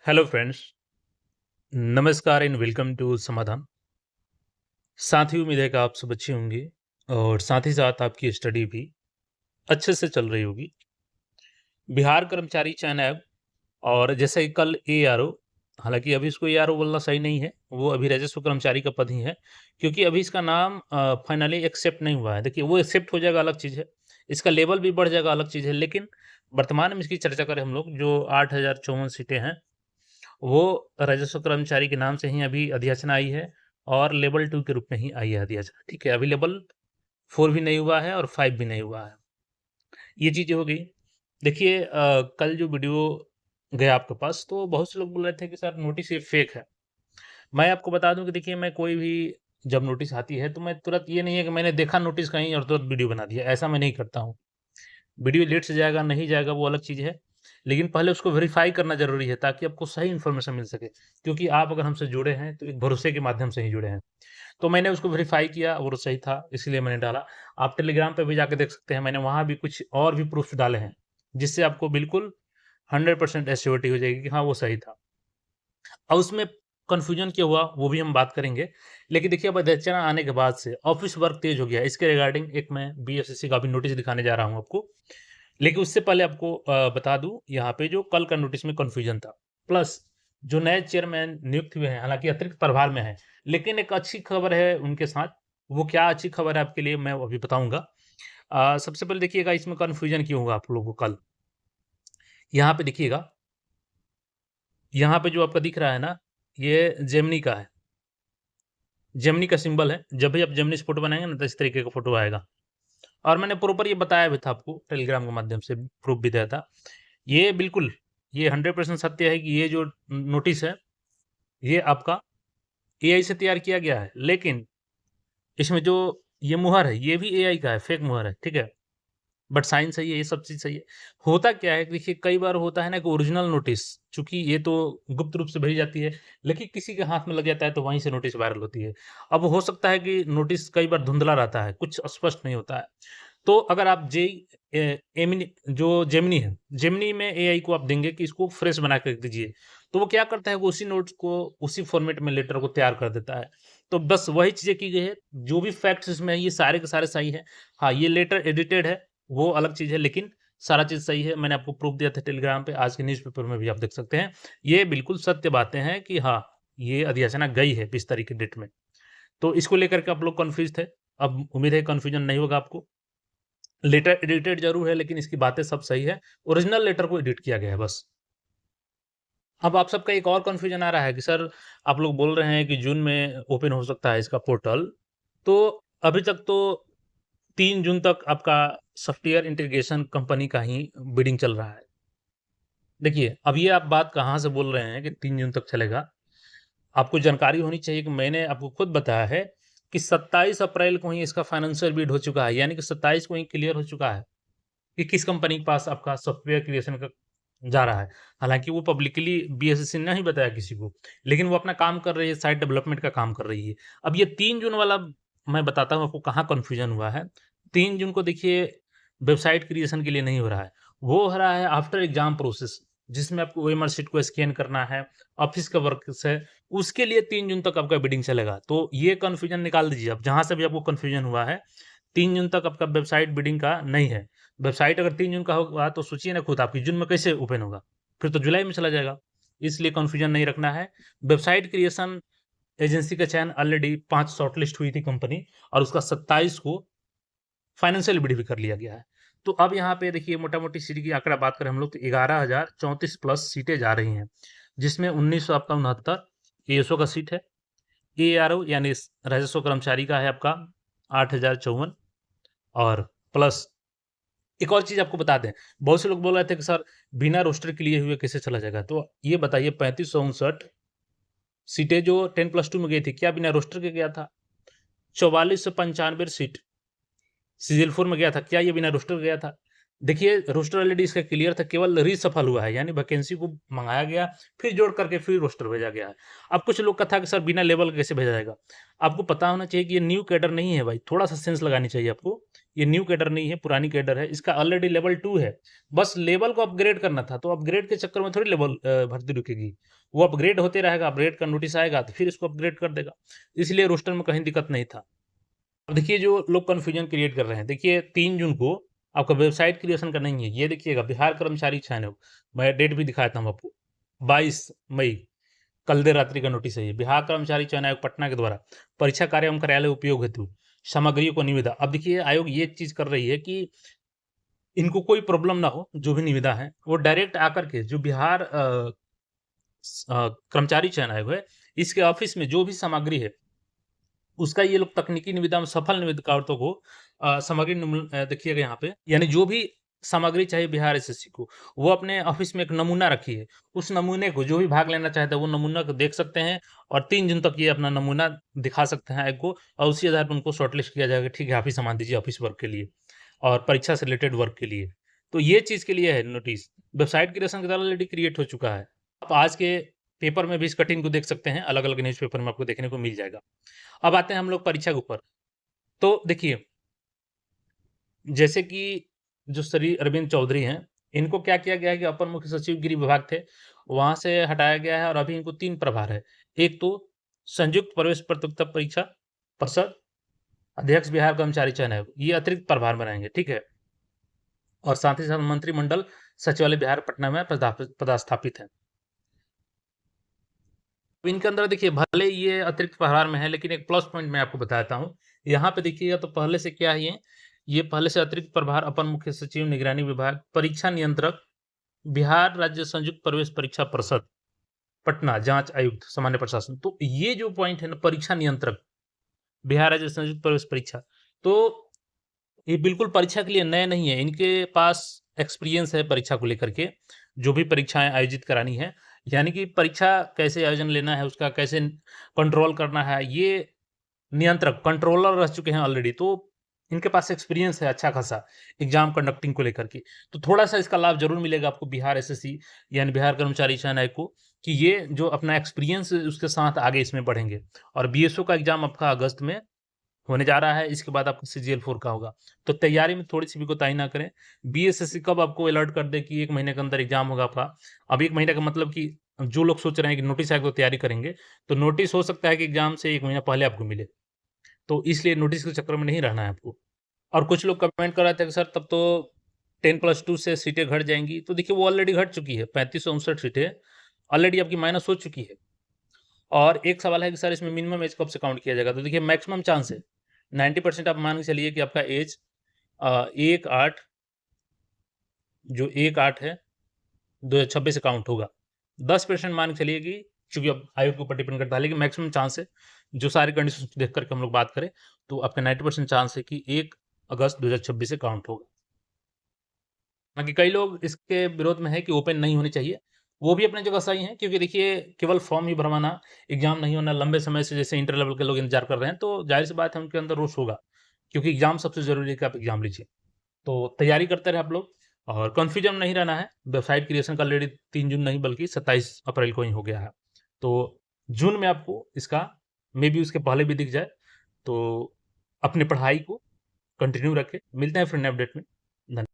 Hello friends, नमस्कार and welcome to समाधान। साथ ही उम्मीद है कि आप सब अच्छे होंगे और साथ ही साथ आपकी स्टडी भी अच्छे से चल रही होगी। बिहार कर्मचारी चयन आयोग और जैसे कि कल एआरओ, हालांकि अभी इसको एआरओ बोलना सही नहीं है, वो अभी राजस्व कर्मचारी का पद ही है, क्योंकि अभी इसका नाम फाइनली एक्सेप्ट नहीं हुआ है। देखिए, वो एक्सेप्ट हो जाएगा अलग चीज़ है, इसका लेवल भी बढ़ जाएगा अलग चीज़ है, लेकिन वर्तमान में इसकी चर्चा करें हम लोग, जो 8,054 सीटें हैं, वो राजस्व कर्मचारी के नाम से ही अभी अधियाचना आई है और लेवल 2 के रूप में ही आई है अधियाचना। ठीक है, अभी लेवल 4 भी नहीं हुआ है और 5 भी नहीं हुआ है। ये चीज़ें हो गई। देखिए, कल जो वीडियो गया आपके पास, तो बहुत से लोग बोल रहे थे कि सर नोटिस ये फेक है। मैं आपको बता दूं कि देखिए, मैं कोई भी जब नोटिस आती है तो मैं तुरंत, ये नहीं है कि मैंने देखा नोटिस कहीं और तुरंत वीडियो बना दिया, ऐसा मैं नहीं करता हूँ। वीडियो लेट से जाएगा, नहीं जाएगा, वो अलग चीज़ है। लेकिन पहले उसको वेरीफ़ाई करना ज़रूरी है ताकि आपको सही इन्फॉर्मेशन मिल सके। क्योंकि आप अगर हमसे जुड़े हैं तो एक भरोसे के माध्यम से ही जुड़े हैं। तो मैंने उसको वेरीफ़ाई किया और वो सही था, इसलिए मैंने डाला। आप टेलीग्राम पे भी जाके देख सकते हैं, मैंने वहाँ भी कुछ और भी प्रूफ़ डाले हैं, जिससे आपको बिल्कुल 100% एश्योरिटी हो जाएगी कि हाँ, वो सही था। अब उसमें कन्फ्यूज़न क्यों हुआ, वो भी हम बात करेंगे। लेकिन देखिए, अब अधिसूचना आने के बाद से ऑफ़िस वर्क तेज़ हो गया है। इसके रिगार्डिंग एक मैं बीएसएससी का भी नोटिस दिखाने जा रहा हूँ आपको। लेकिन उससे पहले आपको बता दूँ, यहाँ पे जो कल का नोटिस में कन्फ्यूज़न था। प्लस जो नए चेयरमैन नियुक्त हुए हैं, हालाँकि अतिरिक्त प्रभार में हैं, लेकिन एक अच्छी खबर है उनके साथ। वो क्या अच्छी खबर है आपके लिए, मैं अभी बताऊँगा। सबसे पहले देखिएगा, इसमें कन्फ्यूज़न क्यों हुआ आप लोगों को कल। यहाँ पे देखिएगा, यहाँ पे जो आपका दिख रहा है ना, ये जेमिनी का है। जेमिनी का सिंबल है। जब भी आप जेमिनी से फ़ोटो बनाएँगे ना, तो इस तरीके का फ़ोटो आएगा। और मैंने प्रॉपर ये बताया भी था आपको, टेलीग्राम के माध्यम से प्रूफ़ भी दिया था। ये बिल्कुल, ये 100% सत्य है कि ये जो नोटिस है, ये आपका एआई से तैयार किया गया है। लेकिन इसमें जो ये मुहर है, ये भी एआई का है, फेक मुहर है, ठीक है? बट साइन सही है, ये सब चीज़ सही है। होता क्या है, देखिए कई बार होता है ना कि ओरिजिनल नोटिस, चूँकि ये तो गुप्त रूप से भेजी जाती है, लेकिन किसी के हाथ में लग जाता है तो वहीं से नोटिस वायरल होती है। अब हो सकता है कि नोटिस कई बार धुंधला रहता है, कुछ स्पष्ट नहीं होता है। तो अगर आप एमिनी जो जेमिनी है, जेमिनी में एआई को आप देंगे कि इसको फ्रेश बना के दीजिए, तो वो क्या करता है, वो उसी नोट्स को उसी फॉर्मेट में लेटर को तैयार कर देता है। तो बस वही चीज़ें की गई है, जो भी फैक्ट्स इसमें है, ये सारे के सारे सही हैं। हाँ, ये लेटर एडिटेड है, वो अलग चीज़ है, लेकिन सारा चीज़ सही है। मैंने आपको प्रूफ़ दिया था टेलीग्राम पे, आज के न्यूज़पेपर में भी आप देख सकते हैं। ये बिल्कुल सत्य बातें हैं कि हाँ, ये अधियाचना गई है 20 तारीख की डेट में। तो इसको लेकर के आप लोग कन्फ्यूज़ थे। अब उम्मीद है कन्फ्यूज़न नहीं होगा आपको। लेटर एडिटेड ज़रूर है, लेकिन इसकी बातें सब सही है। ओरिजिनल लेटर को एडिट किया गया है बस। अब आप सबका एक और कन्फ्यूज़न आ रहा है कि सर, आप लोग बोल रहे हैं कि जून में ओपन हो सकता है इसका पोर्टल। तो अभी तक तो 3 जून तक आपका सॉफ्टवेयर इंटीग्रेशन कंपनी का ही बिडिंग चल रहा है। देखिए, अब ये आप बात कहाँ से बोल रहे हैं कि 3 जून तक चलेगा? आपको जानकारी होनी चाहिए कि मैंने आपको खुद बताया है कि 27 अप्रैल को ही इसका फाइनेंशियल बिड हो चुका है, यानी कि 27 को ही क्लियर हो चुका है कि किस कंपनी के पास आपका सॉफ्टवेयर क्रिएशन का जा रहा है। हालाँकि वो पब्लिकली बीएसएससी ने नहीं बताया किसी को, लेकिन वो अपना काम कर रही है, साइट डेवलपमेंट का काम कर रही है। अब ये 3 जून वाला मैं बताता हूँ आपको कहाँ कन्फ्यूज़न हुआ है। 3 जून को देखिए, वेबसाइट क्रिएशन के लिए नहीं हो रहा है, वो हो रहा है आफ्टर एग्ज़ाम प्रोसेस, जिसमें आपको ओएमआर शीट को स्कैन करना है, ऑफ़िस का वर्क्स है, उसके लिए 3 जून तक आपका बिडिंग चलेगा। तो ये कन्फ्यूज़न निकाल दीजिए आप, जहाँ से भी आपको कन्फ्यूज़न हुआ है। 3 जून तक आपका वेबसाइट बिडिंग का नहीं है। वेबसाइट अगर 3 जून का होगा तो सोचिए ना खुद, आपकी जून में कैसे ओपन होगा? फिर तो जुलाई में चला जाएगा। इसलिए कन्फ्यूज़न नहीं रखना है। वेबसाइट क्रिएशन एजेंसी का चयन ऑलरेडी 5 शॉर्टलिस्ट हुई थी कंपनी, और उसका 27 को फाइनेंशियल बिड भी कर लिया गया है। तो अब यहाँ पे देखिए, मोटा-मोटी सीट की आंकड़ा बात करें हम लोग, तो 11,034 प्लस सीटें जा रही हैं, जिसमें 1900 आपका 69 एएसओ का सीट है। एआरओ यानी राजस्व कर्मचारी का है आपका 8,054, और प्लस एक और चीज़ आपको बता दें, बहुत से लोग बोल रहे थे कि सर, बिना रोस्टर के लिए हुए कैसे चला जाएगा? तो ये बताइए, 3559 सीटें जो 10+2 में गई थी, क्या बिना रोस्टर के गया था? 4495 सीट सीरियल 4 में गया था, क्या ये बिना रोस्टर गया था? देखिए, रोस्टर ऑलरेडी इसका क्लियर था, केवल रीशफ़ल हुआ है, यानी वैकेंसी को मँगाया गया, फिर जोड़ करके फिर रोस्टर भेजा गया है। अब कुछ लोग का था कि सर, बिना लेवल के कैसे भेजा जाएगा? आपको पता होना चाहिए कि ये न्यू कैडर नहीं है भाई, थोड़ा-सा सेंस लगानी चाहिए आपको। ये न्यू कैडर नहीं है, पुरानी कैडर है, इसका ऑलरेडी लेवल 2 है। बस लेवल को अपग्रेड करना था, तो अपग्रेड के चक्कर में थोड़ी लेवल भर्ती रुकेगी। वो अपग्रेड होते रहेगा, अपग्रेड का नोटिस आएगा तो फिर इसको अपग्रेड कर देगा। इसलिए रोस्टर में कहीं दिक्कत नहीं था। अब देखिए जो लोग कन्फ्यूजन क्रिएट कर रहे हैं, देखिए 3 जून को आपका वेबसाइट क्रिएशन का नहीं है। ये देखिएगा बिहार कर्मचारी चयन आयोग, मैं डेट भी दिखाया था आपको, 22 मई, कल देर रात्रि का नोटिस है ये। बिहार कर्मचारी चयन आयोग पटना के द्वारा परीक्षा कार्य एवं कार्यालय उपयोग हेतु सामग्रियों को निविदा। अब देखिए आयोग ये चीज़ कर रही है कि इनको कोई प्रॉब्लम ना हो, जो भी निविदा है, वो डायरेक्ट आकर के जो बिहार कर्मचारी चयन आयोग है, इसके ऑफिस में जो भी सामग्री है, उसका ये लोग तकनीकी निविदा में सफल निविदाकर्ताओं को सामग्री देखिएगा यहाँ पे, यानी जो भी सामग्री चाहिए बिहार एसएससी को, वो अपने ऑफिस में एक नमूना रखी है। उस नमूने को जो भी भाग लेना चाहता है, वो नमूना को देख सकते हैं और 3 जून तक ये अपना नमूना दिखा सकते हैं आयोग को, और उसी आधार पर उनको शॉर्टलिस्ट किया जाएगा, ठीक है, आप ही सामान दीजिए ऑफिस वर्क के लिए और परीक्षा से रिलेटेड वर्क के लिए। तो ये चीज़ के लिए है नोटिस। वेबसाइट क्रिएशन के द्वारा ऑलरेडी क्रिएट हो चुका है। आप आज के पेपर में भी इस कटिंग को देख सकते हैं, अलग-अलग न्यूज़पेपर में आपको देखने को मिल जाएगा। अब आते हैं हम लोग परीक्षा के ऊपर। तो देखिए, जैसे कि जो श्री अरविंद चौधरी हैं, इनको क्या किया गया है कि अपर मुख्य सचिव गृह विभाग थे, वहाँ से हटाया गया है और अभी इनको 3 प्रभार है। एक तो संयुक्त प्रवेश प्रतियोगिता परीक्षा परिषद, अध्यक्ष बिहार कर्मचारी चयन आयोग, ये अतिरिक्त प्रभार बनाएँगे, ठीक है? और साथ ही साथ मंत्रिमंडल सचिवालय बिहार पटना में पदस्थापित हैं। अब इनके अंदर देखिए भले ये अतिरिक्त प्रभार में है, लेकिन एक प्लस पॉइंट मैं आपको बताता हूँ। यहाँ पे देखिएगा तो पहले से क्या है ये पहले से अतिरिक्त प्रभार अपर मुख्य सचिव निगरानी विभाग, परीक्षा नियंत्रक, बिहार राज्य संयुक्त प्रवेश परीक्षा परिषद, पटना जाँच आयुक्त, सामान्य प्रशासन। तो ये जो पॉइंट है ना, परीक्षा नियंत्रक, बिहार राज्य संयुक्त प्रवेश परीक्षा, तो ये बिल्कुल परीक्षा के लिए नए नहीं है। इनके पास एक्सपीरियंस है परीक्षा को लेकर के, जो भी परीक्षाएँ आयोजित करानी है। यानी कि परीक्षा कैसे आयोजन लेना है, उसका कैसे कंट्रोल करना है, ये नियंत्रक, कंट्रोलर रह चुके हैं ऑलरेडी। तो इनके पास एक्सपीरियंस है अच्छा खासा एग्ज़ाम कंडक्टिंग को लेकर के। तो थोड़ा-सा इसका लाभ ज़रूर मिलेगा आपको बिहार एसएससी यानी बिहार कर्मचारी चयन आयोग को, कि ये जो अपना एक्सपीरियंस है उसके साथ आगे इसमें बढ़ेंगे। और बीएसओ का एग्ज़ाम आपका अगस्त में होने जा रहा है, इसके बाद आपका सीजीएल 4 का होगा। तो तैयारी में थोड़ी-सी भी कोताही ना करें। बीएसएससी कब आपको अलर्ट कर दे कि 1 महीने के अंदर एग्ज़ाम होगा आपका। अब 1 महीने का मतलब कि जो लोग सोच रहे हैं कि नोटिस आएगा तो तैयारी करेंगे, तो नोटिस हो सकता है कि एग्ज़ाम से 1 महीना पहले आपको मिले। तो इसलिए नोटिस के चक्कर में नहीं रहना है आपको। और कुछ लोग कमेंट कर रहे थे कि सर तब तो 10+2 से सीटें घट जाएँगी। तो देखिए वो ऑलरेडी घट चुकी है, 3559 सीटें ऑलरेडी आपकी माइनस हो चुकी है। और एक सवाल है कि सर इसमें मिनिमम एज कब से काउंट किया जाएगा? तो देखिए मैक्सिमम चांस है, 90% आप मान के चलिए कि आपका एज 1/8 जो 1/8 है 2026 से काउंट होगा। 10% मान के चलिए कि चूँकि अब आयोग के ऊपर डिपेंड करता है, लेकिन मैक्सिमम चांस है, जो सारी कंडीशंस देख कर के हम लोग बात करें, तो आपका 90% चांस है कि 1 अगस्त 2026 से काउंट होगा। बाकी कई लोग इसके विरोध में हैं कि ओपन नहीं होनी चाहिए। वो भी अपनी जगह सही हैं, क्योंकि देखिए केवल फॉर्म ही भरवाना, एग्ज़ाम नहीं होना, लंबे समय से जैसे इंटर लेवल के लोग इंतज़ार कर रहे हैं, तो ज़ाहिर-सी बात है उनके अंदर रोष होगा। क्योंकि एग्ज़ाम सबसे ज़रूरी है कि आप एग्ज़ाम लीजिए। तो तैयारी करते रहें आप लोग और कन्फ्यूजन नहीं रहना है। वेबसाइट क्रिएशन का ऑलरेडी 3 जून नहीं बल्कि 27 अप्रैल को ही हो गया है। तो जून में आपको इसका मेबी उसके पहले भी दिख जाए, तो अपनी पढ़ाई को कंटिन्यू रखें। मिलते हैं फिर नए अपडेट में। धन्य